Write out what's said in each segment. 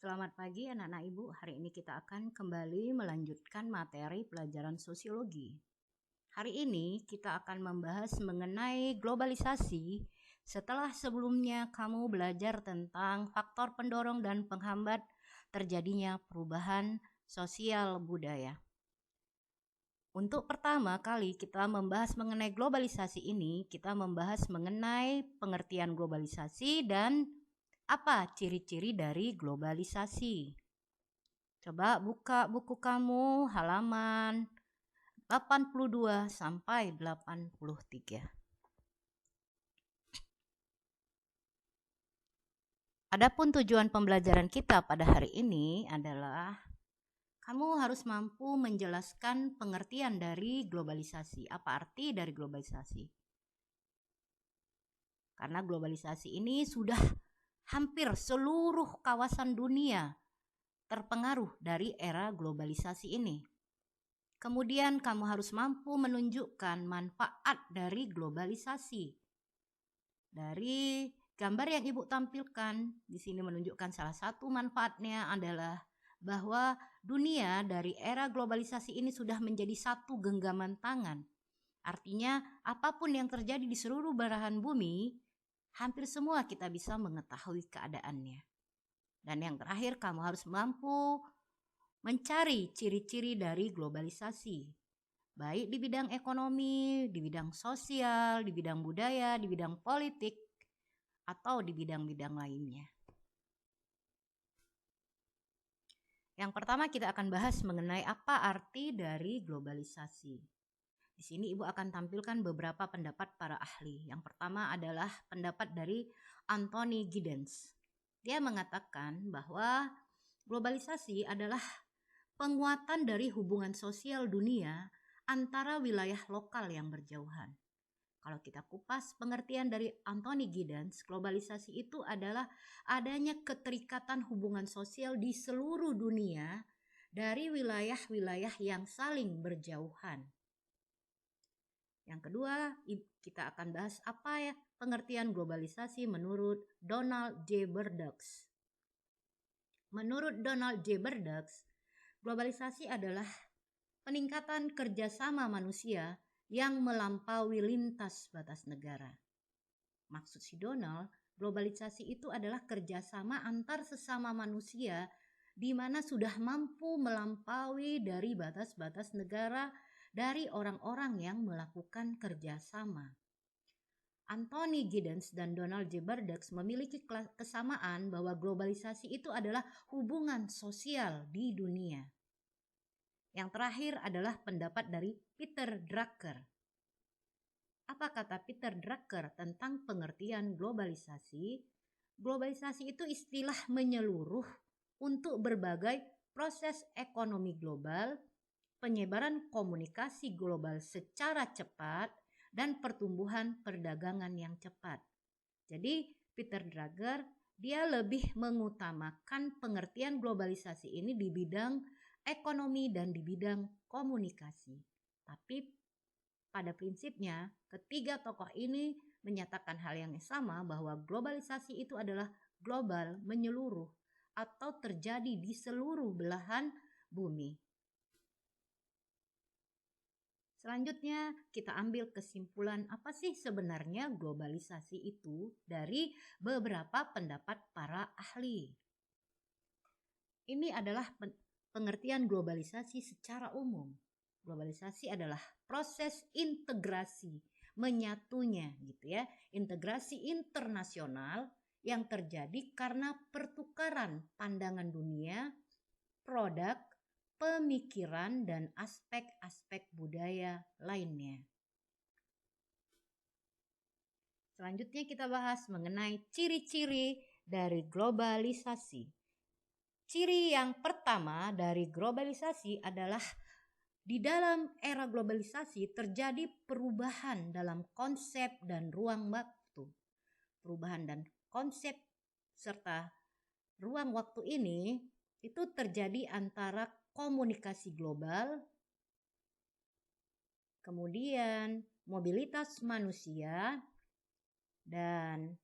Selamat pagi anak-anak ibu, hari ini kita akan kembali melanjutkan materi pelajaran sosiologi. Hari ini kita akan membahas mengenai globalisasi setelah sebelumnya kamu belajar tentang faktor pendorong dan penghambat terjadinya perubahan sosial budaya. Untuk pertama kali kita membahas mengenai globalisasi ini, kita membahas mengenai pengertian globalisasi dan apa ciri-ciri dari globalisasi. Coba buka buku kamu halaman 82 sampai 83. Adapun tujuan pembelajaran kita pada hari ini adalah kamu harus mampu menjelaskan pengertian dari globalisasi. Apa arti dari globalisasi? Karena globalisasi ini sudah hampir seluruh kawasan dunia terpengaruh dari era globalisasi ini. Kemudian kamu harus mampu menunjukkan manfaat dari globalisasi. Dari gambar yang Ibu tampilkan di sini menunjukkan salah satu manfaatnya adalah bahwa dunia dari era globalisasi ini sudah menjadi satu genggaman tangan. Artinya apapun yang terjadi di seluruh belahan bumi, hampir semua kita bisa mengetahui keadaannya. Dan yang terakhir, kamu harus mampu mencari ciri-ciri dari globalisasi, baik di bidang ekonomi, di bidang sosial, di bidang budaya, di bidang politik, atau di bidang-bidang lainnya. Yang pertama kita akan bahas mengenai apa arti dari globalisasi. Di sini Ibu akan tampilkan beberapa pendapat para ahli. Yang pertama adalah pendapat dari Anthony Giddens. Dia mengatakan bahwa globalisasi adalah penguatan dari hubungan sosial dunia antara wilayah lokal yang berjauhan. Kalau kita kupas pengertian dari Anthony Giddens, globalisasi itu adalah adanya keterikatan hubungan sosial di seluruh dunia dari wilayah-wilayah yang saling berjauhan. Yang kedua, kita akan bahas apa ya pengertian globalisasi menurut Donald J. Burdux. Menurut Donald J. Burdux, globalisasi adalah peningkatan kerjasama manusia yang melampaui lintas batas negara. Maksud si Donald, globalisasi itu adalah kerjasama antar sesama manusia di mana sudah mampu melampaui dari batas-batas negara dari orang-orang yang melakukan kerjasama. Anthony Giddens dan Donald J. Burdux memiliki kesamaan bahwa globalisasi itu adalah hubungan sosial di dunia. Yang terakhir adalah pendapat dari Peter Drucker. Apa kata Peter Drucker tentang pengertian globalisasi? Globalisasi itu istilah menyeluruh untuk berbagai proses ekonomi global, penyebaran komunikasi global secara cepat, dan pertumbuhan perdagangan yang cepat. Jadi Peter Drucker dia lebih mengutamakan pengertian globalisasi ini di bidang ekonomi dan di bidang komunikasi. Tapi pada prinsipnya ketiga tokoh ini menyatakan hal yang sama bahwa globalisasi itu adalah global menyeluruh atau terjadi di seluruh belahan bumi. Selanjutnya kita ambil kesimpulan apa sih sebenarnya globalisasi itu dari beberapa pendapat para ahli. Ini adalah pengertian globalisasi secara umum. Globalisasi adalah proses integrasi, menyatunya gitu ya, integrasi internasional yang terjadi karena pertukaran pandangan dunia, produk, pemikiran, dan aspek-aspek budaya lainnya. Selanjutnya kita bahas mengenai ciri-ciri dari globalisasi. Ciri yang pertama dari globalisasi adalah di dalam era globalisasi terjadi perubahan dalam konsep dan ruang waktu. Perubahan dan konsep serta ruang waktu ini itu terjadi antara komunikasi global, kemudian mobilitas manusia, dan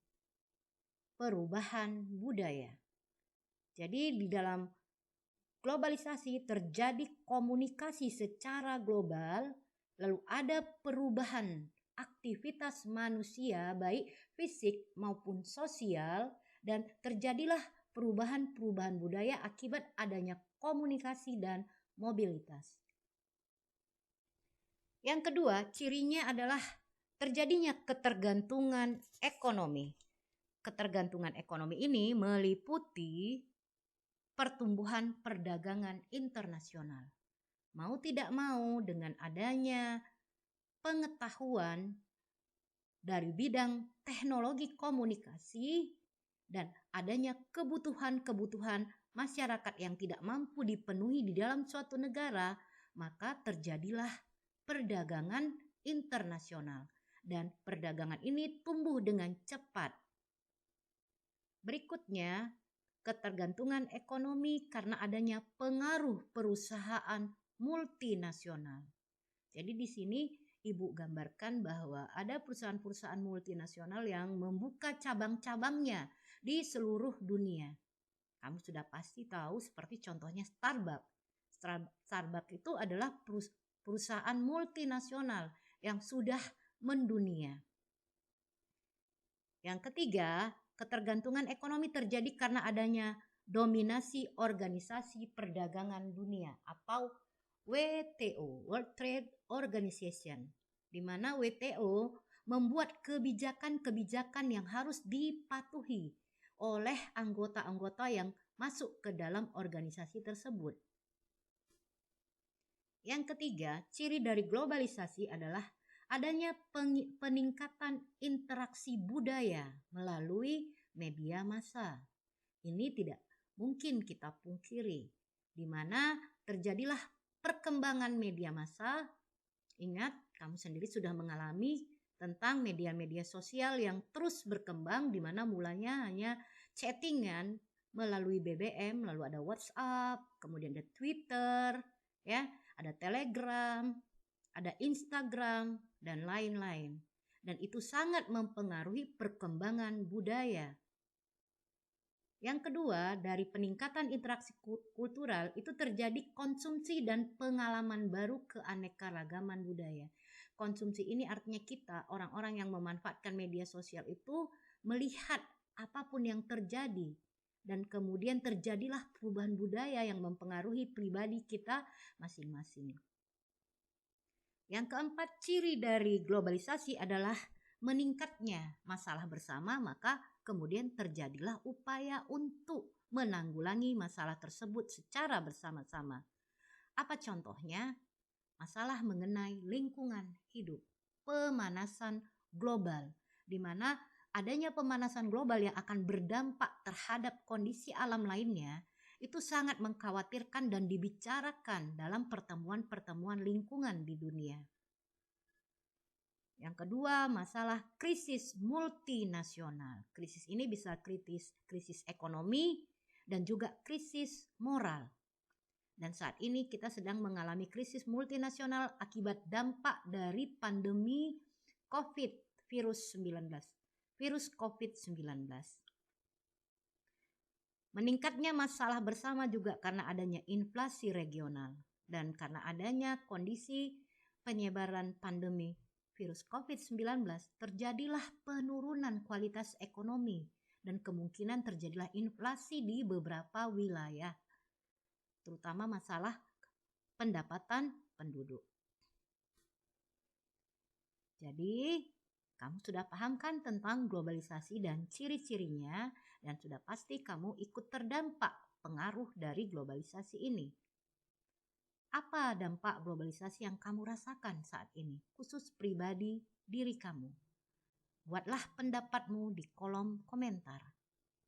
perubahan budaya. Jadi di dalam globalisasi terjadi komunikasi secara global, lalu ada perubahan aktivitas manusia baik fisik maupun sosial, dan terjadilah perubahan-perubahan budaya akibat adanya komunikasi dan mobilitas. Yang kedua, cirinya adalah terjadinya ketergantungan ekonomi. Ketergantungan ekonomi ini meliputi pertumbuhan perdagangan internasional. Mau tidak mau, dengan adanya pengetahuan dari bidang teknologi komunikasi dan adanya kebutuhan-kebutuhan masyarakat yang tidak mampu dipenuhi di dalam suatu negara, maka terjadilah perdagangan internasional dan perdagangan ini tumbuh dengan cepat. Berikutnya, ketergantungan ekonomi karena adanya pengaruh perusahaan multinasional. Jadi di sini Ibu gambarkan bahwa ada perusahaan-perusahaan multinasional yang membuka cabang-cabangnya di seluruh dunia. Kamu sudah pasti tahu seperti contohnya Starbucks. Starbucks itu adalah perusahaan multinasional yang sudah mendunia. Yang ketiga, ketergantungan ekonomi terjadi karena adanya dominasi organisasi perdagangan dunia atau WTO, World Trade Organization, di mana WTO membuat kebijakan-kebijakan yang harus dipatuhi oleh anggota-anggota yang masuk ke dalam organisasi tersebut. Yang ketiga, ciri dari globalisasi adalah adanya peningkatan interaksi budaya melalui media massa. Ini tidak mungkin kita pungkiri, di mana terjadilah perkembangan media massa. Ingat, kamu sendiri sudah mengalami tentang media-media sosial yang terus berkembang, di mana mulanya hanya chattingan melalui BBM, lalu ada WhatsApp, kemudian ada Twitter, ya, ada Telegram, ada Instagram, dan lain-lain. Dan itu sangat mempengaruhi perkembangan budaya. Yang kedua, dari peningkatan interaksi kultural itu terjadi konsumsi dan pengalaman baru keanekaragaman budaya. Konsumsi ini artinya kita, orang-orang yang memanfaatkan media sosial itu melihat apapun yang terjadi. Dan kemudian terjadilah perubahan budaya yang mempengaruhi pribadi kita masing-masing. Yang keempat, ciri dari globalisasi adalah meningkatnya masalah bersama, maka kemudian terjadilah upaya untuk menanggulangi masalah tersebut secara bersama-sama. Apa contohnya? Masalah mengenai lingkungan hidup, pemanasan global, di mana adanya pemanasan global yang akan berdampak terhadap kondisi alam lainnya, itu sangat mengkhawatirkan dan dibicarakan dalam pertemuan-pertemuan lingkungan di dunia. Yang kedua, masalah krisis multinasional. Krisis ini bisa krisis ekonomi dan juga krisis moral. Dan saat ini kita sedang mengalami krisis multinasional akibat dampak dari pandemi virus COVID-19. Meningkatnya masalah bersama juga karena adanya inflasi regional dan karena adanya kondisi penyebaran pandemi virus COVID-19, terjadilah penurunan kualitas ekonomi dan kemungkinan terjadilah inflasi di beberapa wilayah, terutama masalah pendapatan penduduk. Jadi, kamu sudah paham kan tentang globalisasi dan ciri-cirinya, dan sudah pasti kamu ikut terdampak pengaruh dari globalisasi ini. Apa dampak globalisasi yang kamu rasakan saat ini, khusus pribadi diri kamu? Buatlah pendapatmu di kolom komentar.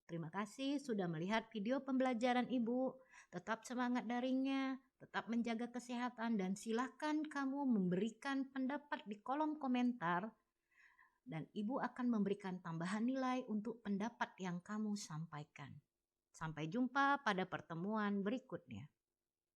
Terima kasih sudah melihat video pembelajaran Ibu. Tetap semangat daringnya, tetap menjaga kesehatan, dan silakan kamu memberikan pendapat di kolom komentar. Dan Ibu akan memberikan tambahan nilai untuk pendapat yang kamu sampaikan. Sampai jumpa pada pertemuan berikutnya.